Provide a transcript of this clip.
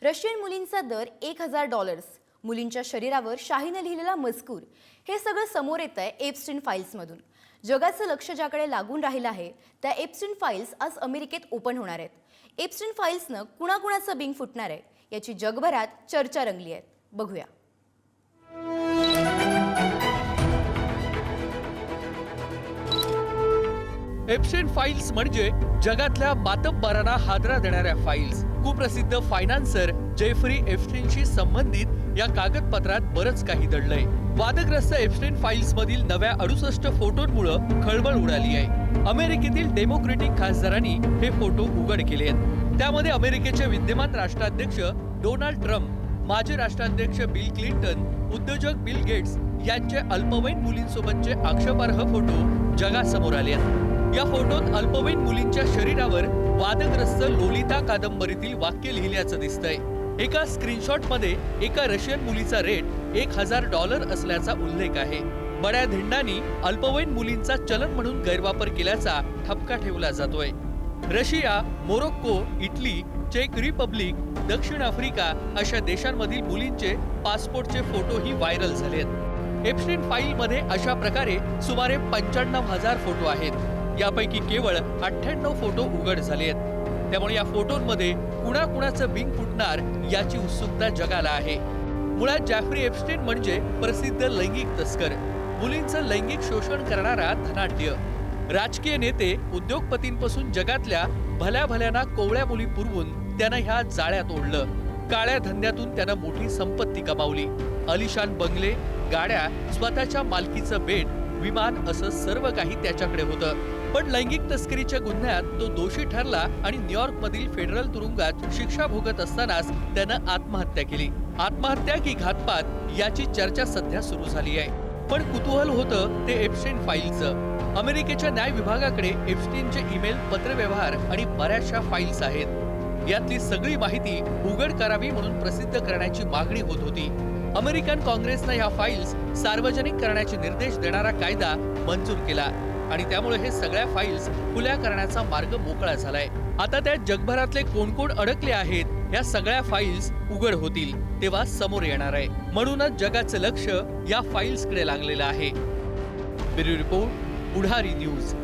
Russian मुलींचा दर $1000, मुलींच्या शरीरावर शाहीने लिहिलेला मजकूर, हे सगळं समोर येत आहे एप्स्टीन फाईल्समधून. जगाचं लक्ष ज्याकडे लागून राहिलं आहे त्या एप्स्टीन फाईल्स आज अमेरिकेत ओपन होणार आहेत. एप्स्टीन फाईल्सनं कुणाकुणाचं बिंग फुटणार आहे याची जगभरात चर्चा रंगली आहे. बघूया. एप्स्टीन फाईल्स म्हणजे जगातल्या मातब्बरांना हादरा देणाऱ्या फाईल्स. कुप्रसिद्ध फायनान्सर जेफ्री एप्स्टीनशी संबंधित या कागदपत्रात बरंच काही दडलंय. वादग्रस्त एप्स्टीन फाईल्स मधील नव्या 68 फोटोंमुळे खळबळ उडाली आहे. अमेरिकेतील डेमोक्रेटिक खासदारांनी हे फोटो उघड केले आहेत. त्यामध्ये अमेरिकेचे विद्यमान राष्ट्राध्यक्ष डोनाल्ड ट्रम्प, माजी राष्ट्राध्यक्ष बिल क्लिंटन, उद्योजक बिल गेट्स यांचे अल्पवयीन मुलींसोबतचे आक्षेपार्ह फोटो जगासमोर आले आहेत. या फोटोत अल्पवयीन मुलींच्या शरीरावर वादग्रस्त लोलिता कादंबरीतील वाक्य लिहिल्याचं दिसतंय. एका स्क्रीनशॉटमध्ये एका रशियन मुलीचा रेट $1000 असल्याचा उल्लेख आहे. बड्या धिंडांनी अल्पवयीन मुलींचा चलन म्हणून गैरवापर केल्याचा ठपका ठेवला जातोय. रशिया, मोरोक्को, इटली, चेक रिपब्लिक, दक्षिण आफ्रिका अशा देशांमधील मुलींचे पासपोर्टचे फोटोही व्हायरल झालेत. एप्स्टीन फाईलमध्ये अशा प्रकारे सुमारे 95,000 फोटो आहेत. यापैकी केवळ 98 फोटो उघड झाले आहेत. त्यामुळे या फोटोंमध्ये कुणाकुणाचं बिंग फुटणार याची उत्सुकता जगाला आहे. मुळात जेफ्री एप्स्टीन म्हणजे प्रसिद्ध लैंगिक तस्कर, मुलींचं लैंगिक शोषण करणारा धनाढ्य. राजकीय नेते, उद्योगपतींपासून जगातल्या भल्या भल्याना कोवळ्या मुली पुरवून त्यानं ह्या जाळ्यात ओढलं. काळ्या धंद्यातून त्यानं मोठी संपत्ती कमावली. अलिशान बंगले, गाड्या, स्वतःच्या मालकीचं बेट, विमान असं सर्व काही त्याच्याकडे होतं. पण लैंगिक तस्करीच्या गुन्ह्यात तो दोषी ठरला आणि न्यूयॉर्क मधील फेडरल तुरुंगात शिक्षा भोगत असतानाच त्यानं आत्महत्या केली. आत्महत्या की घातपात याची चर्चा सध्या सुरू झाली आहे. पण कुतूहल होतं ते एप्स्टीन फाईलचं. अमेरिकेच्या न्याय विभागाकडे एप्स्टीनचे ईमेल, पत्रव्यवहार आणि बऱ्याचशा फाईल्स आहेत. यातली सगळी माहिती उघड करावी म्हणून प्रसिद्ध करण्याची मागणी होत होती. अमेरिकन काँग्रेसनं ह्या फाईल्स सार्वजनिक करण्याचे निर्देश देणारा कायदा मंजूर केला आणि त्यामुळे हे सगळ्या फाईल्स खुल्या करण्याचा मार्ग मोकळा झालाय. आता त्यात जगभरातले कोण कोण अडकले आहेत या सगळ्या फाईल्स उघड होतील तेव्हा समोर येणार आहे. म्हणूनच जगाचं लक्ष या फाईल्सकडे लागलेलं आहे. ब्युरो रिपोर्ट, पुढारी न्यूज.